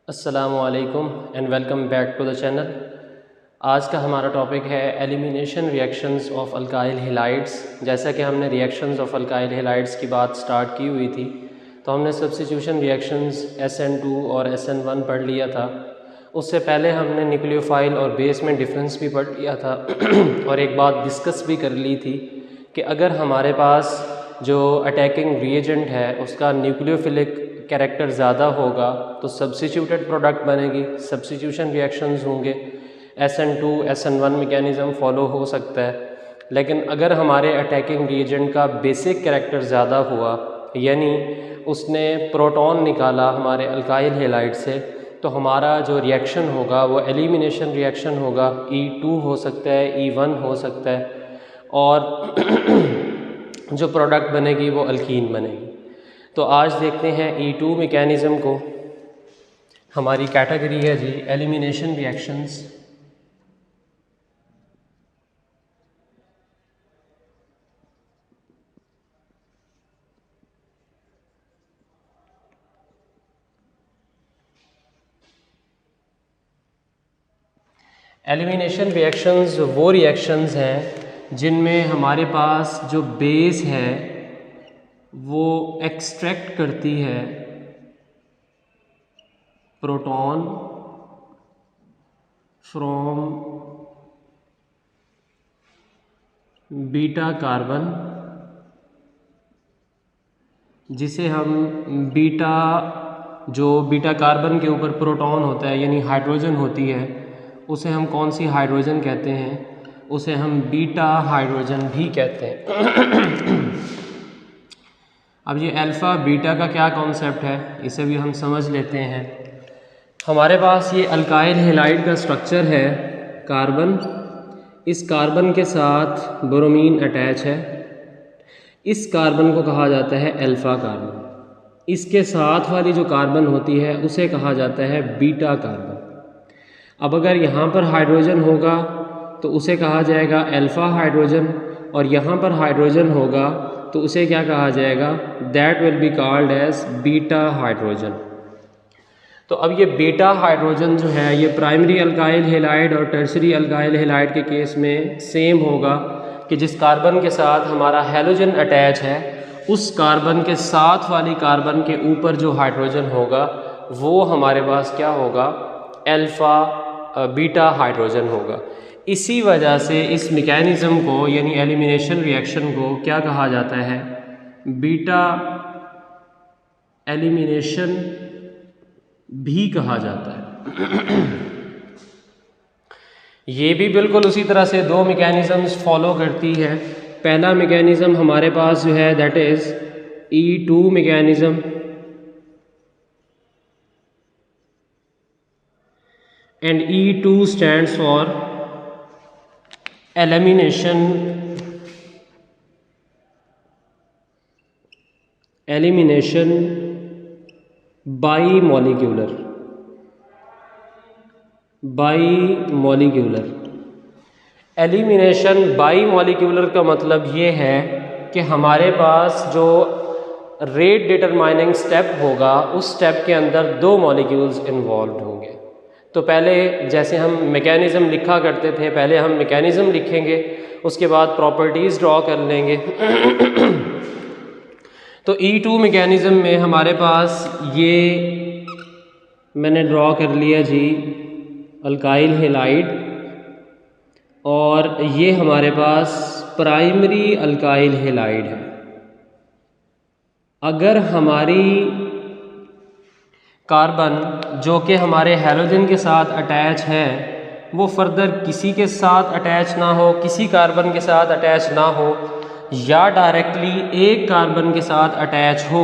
अस्सलामुअलैकुम and welcome back to the channel. आज का हमारा टॉपिक है elimination reactions of alkyl halides. जैसा कि हमने रिएक्शंस ऑफ अल्काइल हैलाइड्स की बात स्टार्ट की हुई थी, तो हमने सब्स्टिट्यूशन रिएक्शंस SN2 और SN1 पढ़ लिया था। उससे पहले हमने न्यूक्लियोफाइल और बेस में डिफरेंस भी पढ़ लिया था और एक बात डिस्कस भी कर ली थी कि अगर हमारे पास जो अटैकिंग रिएजेंट है उसका न्यूक्लियोफिलिक कैरेक्टर ज़्यादा होगा तो सब्स्टिट्यूटेड प्रोडक्ट बनेगी, सब्स्टिट्यूशन रिएक्शंस होंगे, SN2 SN1 मैकेनिज़्म फॉलो हो सकता है। लेकिन अगर हमारे अटैकिंग रिएजेंट का बेसिक कैरेक्टर ज़्यादा हुआ, यानी उसने प्रोटॉन निकाला हमारे अल्काइल हैलाइड से, तो हमारा जो रिएक्शन होगा वो एलिमिनेशन रिएक्शन होगा। E2 हो सकता है, E1 हो सकता है, और जो प्रोडक्ट बनेगी वो अल्कीन बनेगी। तो आज देखते हैं E2 मैकेनिज़्म को। हमारी कैटेगरी है जी एलिमिनेशन रिएक्शंस। एलिमिनेशन रिएक्शंस वो रिएक्शंस हैं जिनमें हमारे पास जो बेस है वो एक्सट्रैक्ट करती है प्रोटॉन फ्रॉम बीटा कार्बन, जिसे हम जो बीटा कार्बन के ऊपर प्रोटॉन होता है यानी हाइड्रोजन होती है, उसे हम कौन सी हाइड्रोजन कहते हैं? उसे हम बीटा हाइड्रोजन भी कहते हैं। अब ये अल्फ़ा बीटा का क्या कॉन्सेप्ट है, इसे भी हम समझ लेते हैं। हमारे पास ये अल्काइल हैलाइड का स्ट्रक्चर है, कार्बन, इस कार्बन के साथ ब्रोमीन अटैच है। इस कार्बन को कहा जाता है अल्फ़ा कार्बन। इसके साथ वाली जो कार्बन होती है उसे कहा जाता है बीटा कार्बन। अब अगर यहाँ पर हाइड्रोजन होगा तो उसे कहा जाएगा अल्फ़ा हाइड्रोजन, और यहाँ पर हाइड्रोजन होगा तो उसे क्या कहा जाएगा? That will be called as beta hydrogen. तो अब ये बीटा हाइड्रोजन जो है ये प्राइमरी अल्काइल हैलाइड और टर्शरी अल्काइल हैलाइड के केस में सेम होगा कि जिस कार्बन के साथ हमारा हैलोजन अटैच है उस कार्बन के साथ वाली कार्बन के ऊपर जो हाइड्रोजन होगा वो हमारे पास क्या होगा? अल्फ़ा बीटा हाइड्रोजन होगा। इसी वजह से इस मैकेनिज़्म को यानी एलिमिनेशन रिएक्शन को क्या कहा जाता है? बीटा एलिमिनेशन भी कहा जाता है। ये भी बिल्कुल उसी तरह से दो मैकेनिज़म्स फॉलो करती है। पहला मैकेनिज़्म हमारे पास जो है that is E2 mechanism, and E2 stands for elimination by molecular. Elimination by molecular का मतलब ये है कि हमारे पास जो रेट डिटरमाइनिंग स्टेप होगा उस स्टेप के अंदर दो मॉलिक्यूल्स इन्वॉल्व होंगे। तो पहले जैसे हम मैकेनिज़्म लिखा करते थे, पहले हम मैकेनिज़्म लिखेंगे, उसके बाद प्रॉपर्टीज़ ड्रॉ कर लेंगे। तो E2 मैकेनिज़्म में हमारे पास ये मैंने ड्रॉ कर लिया जी अल्काइल हैलाइड, और ये हमारे पास प्राइमरी अल्काइल हैलाइड है। अगर हमारी कार्बन जो कि हमारे हैलोजन के साथ अटैच है वो फर्दर किसी के साथ अटैच ना हो, किसी कार्बन के साथ अटैच ना हो, या डायरेक्टली एक कार्बन के साथ अटैच हो,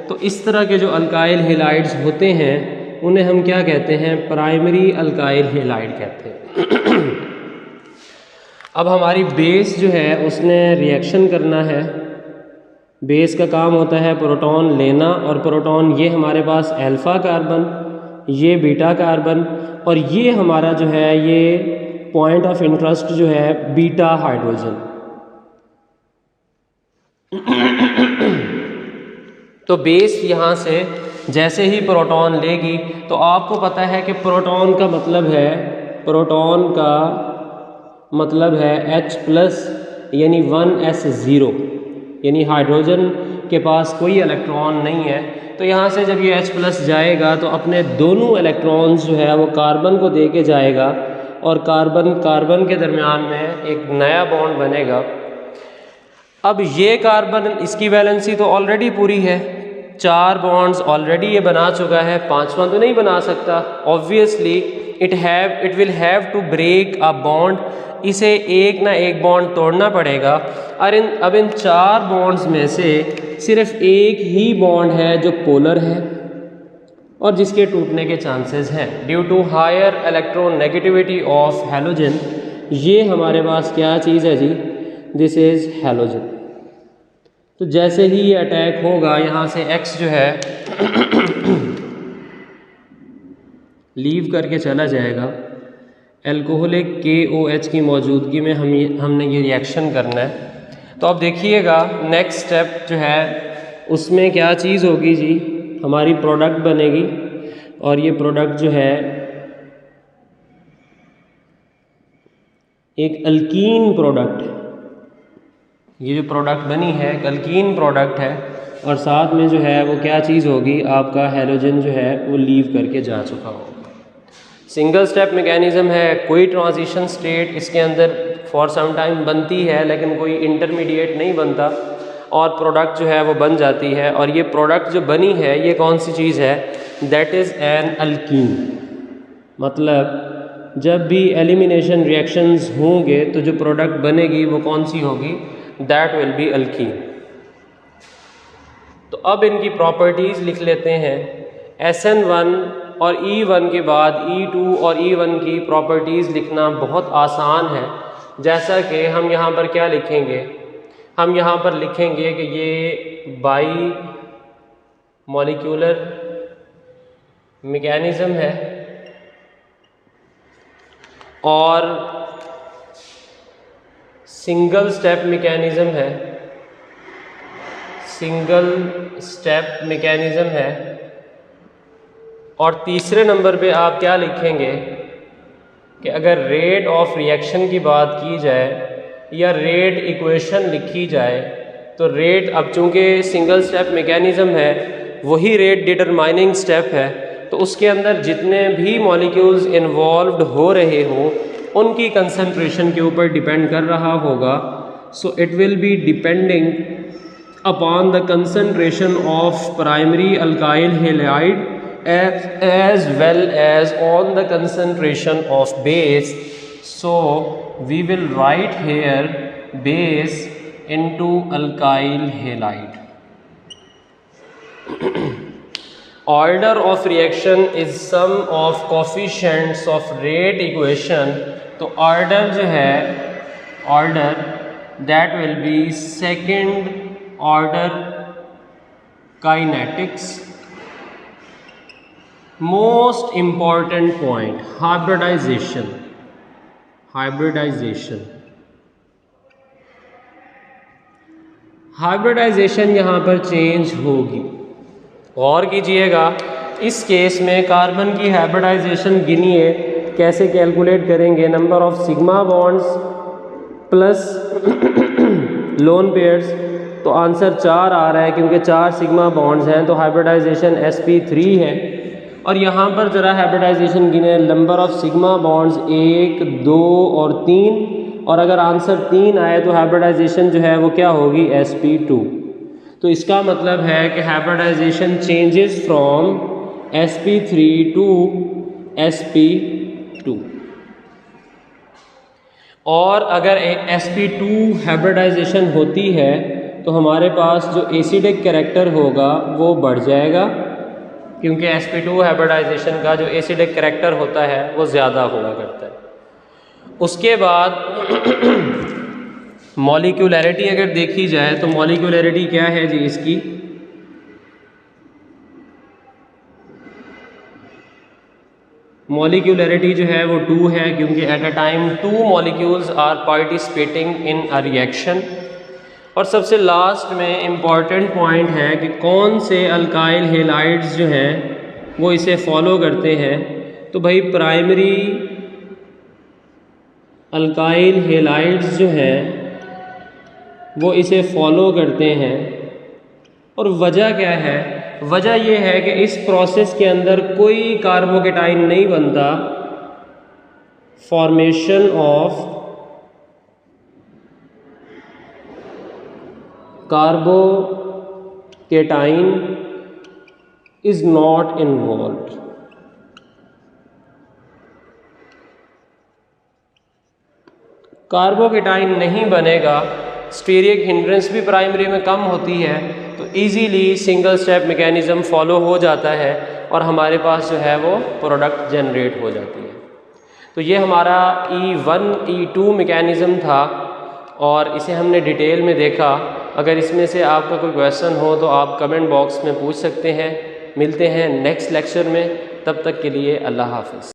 तो इस तरह के जो अल्काइल हैलाइड्स होते हैं उन्हें हम क्या कहते हैं? प्राइमरी अल्काइल हैलाइड कहते हैं। अब हमारी बेस जो है उसने रिएक्शन करना है। बेस का काम होता है प्रोटॉन लेना, और प्रोटॉन ये हमारे पास अल्फ़ा कार्बन, ये बीटा कार्बन, और ये हमारा जो है ये पॉइंट ऑफ इंटरेस्ट जो है बीटा हाइड्रोजन। तो बेस यहाँ से जैसे ही प्रोटॉन लेगी तो आपको पता है कि प्रोटॉन का मतलब है H+ यानी 1s0, यानी हाइड्रोजन के पास कोई इलेक्ट्रॉन नहीं है। तो यहाँ से जब ये H+ जाएगा तो अपने दोनों इलेक्ट्रॉन्स जो है वो कार्बन को दे के जाएगा और कार्बन के दरमियान में एक नया बॉन्ड बनेगा। अब ये कार्बन, इसकी वैलेंसी तो ऑलरेडी पूरी है, 4 बॉन्ड्स ऑलरेडी ये बना चुका है, 5वां तो नहीं बना सकता। Obviously it will have to break a bond, इसे एक ना एक बॉन्ड तोड़ना पड़ेगा। और अब इन 4 बॉन्ड्स में से सिर्फ एक ही बॉन्ड है जो पोलर है और जिसके टूटने के चांसेस हैं due to higher electronegativity of halogen. ये हमारे पास क्या चीज़ है जी, दिस इज़ हैलोजन। तो जैसे ही ये अटैक होगा यहाँ से X जो है लीव करके चला जाएगा। एल्कोहलिक KOH की मौजूदगी में हमने ये रिएक्शन करना है। तो अब देखिएगा नेक्स्ट स्टेप जो है उसमें क्या चीज़ होगी जी, हमारी प्रोडक्ट बनेगी और ये प्रोडक्ट जो है एक अल्कीन प्रोडक्ट, ये जो प्रोडक्ट बनी है एक अल्कीन प्रोडक्ट है और साथ में जो है वो क्या चीज़ होगी, आपका हैलोजन जो है वो लीव करके जा चुका होगा। सिंगल स्टेप मैकेनिज़्म है, कोई ट्रांजिशन स्टेट इसके अंदर फॉर सम टाइम बनती है लेकिन कोई इंटरमीडिएट नहीं बनता और प्रोडक्ट जो है वो बन जाती है। और ये प्रोडक्ट जो बनी है ये कौन सी चीज़ है, दैट इज़ एन अल्कीन। मतलब जब भी एलिमिनेशन रिएक्शंस होंगे तो जो प्रोडक्ट बनेगी वो कौन सी होगी, दैट विल बी अल्कीन। तो अब इनकी प्रॉपर्टीज़ लिख लेते हैं। SN1 और E1 के बाद E2 और E1 की प्रॉपर्टीज़ लिखना बहुत आसान है। जैसा कि हम यहाँ पर क्या लिखेंगे, हम यहाँ पर लिखेंगे कि ये बाई मॉलिक्यूलर मैकेनिज़्म है और सिंगल स्टेप मैकेनिज़्म है, सिंगल स्टेप मैकेनिज़्म है। और तीसरे नंबर पे आप क्या लिखेंगे कि अगर रेट ऑफ रिएक्शन की बात की जाए या रेट इक्वेशन लिखी जाए तो रेट, अब चूँकि सिंगल स्टेप मैकेनिज़्म है वही रेट डिटरमाइनिंग स्टेप है, तो उसके अंदर जितने भी मॉलिक्यूल्स इन्वॉल्व्ड हो रहे हों उनकी कंसंट्रेशन के ऊपर डिपेंड कर रहा होगा। So it will be depending upon the concentration of primary alkyl halide as well as on the concentration of base. So we will write here base into alkyl halide. Order of reaction is sum of coefficients of rate equation. तो order जो है, order that will be second order kinetics. Most important point, hybridization. Hybridization यहाँ पर change होगी। गौर कीजिएगा, इस case में carbon की हाइब्रिडाइजेशन गिनिए, कैसे कैलकुलेट करेंगे, number of sigma bonds plus lone pairs. तो आंसर 4 आ रहा है क्योंकि 4 सिग्मा बॉन्ड्स हैं, तो हाइब्रिडाइजेशन sp3 है। और यहाँ पर ज़रा हाइब्रिडाइजेशन गिने, नंबर ऑफ सिग्मा बॉन्ड्स 1, 2 और 3, और अगर आंसर 3 आए तो हाइब्रिडाइजेशन जो है वो क्या होगी, sp2। तो इसका मतलब है कि hybridisation changes from sp3 to sp2। और अगर sp2 हाइब्रिडाइजेशन होती है तो हमारे पास जो एसिडिक कैरेक्टर होगा वो बढ़ जाएगा, क्योंकि sp2 हाइब्रिडाइजेशन का जो एसिडिक कैरेक्टर होता है वो ज़्यादा हुआ करता है। उसके बाद मॉलिक्यूलैरिटी अगर देखी जाए तो मॉलिक्यूलैरिटी क्या है जी इसकी, मॉलिक्यूलैरिटी जो है वो 2 है, क्योंकि at a time 2 molecules are participating in a reaction. और सबसे लास्ट में इम्पॉर्टेंट पॉइंट है कि कौन से अल्काइल हेलाइड्स जो हैं वो इसे फॉलो करते हैं। तो भाई प्राइमरी अल्काइल हेलाइड्स जो हैं वो इसे फॉलो करते हैं। और वजह क्या है? वजह ये है कि इस प्रोसेस के अंदर कोई कार्बोकेटाइन नहीं बनता। Formation of carbocation is not involved. Carbocation नहीं बनेगा, स्टीरिक हिंड्रेंस भी प्राइमरी में कम होती है, तो easily single step mechanism follow हो जाता है और हमारे पास जो है वो प्रोडक्ट जनरेट हो जाती है। तो ये हमारा E1 E2 मैकेनिज्म था और इसे हमने डिटेल में देखा। अगर इसमें से आपका कोई क्वेश्चन हो तो आप कमेंट बॉक्स में पूछ सकते हैं। मिलते हैं नेक्स्ट लेक्चर में, तब तक के लिए अल्लाह हाफ़िज़।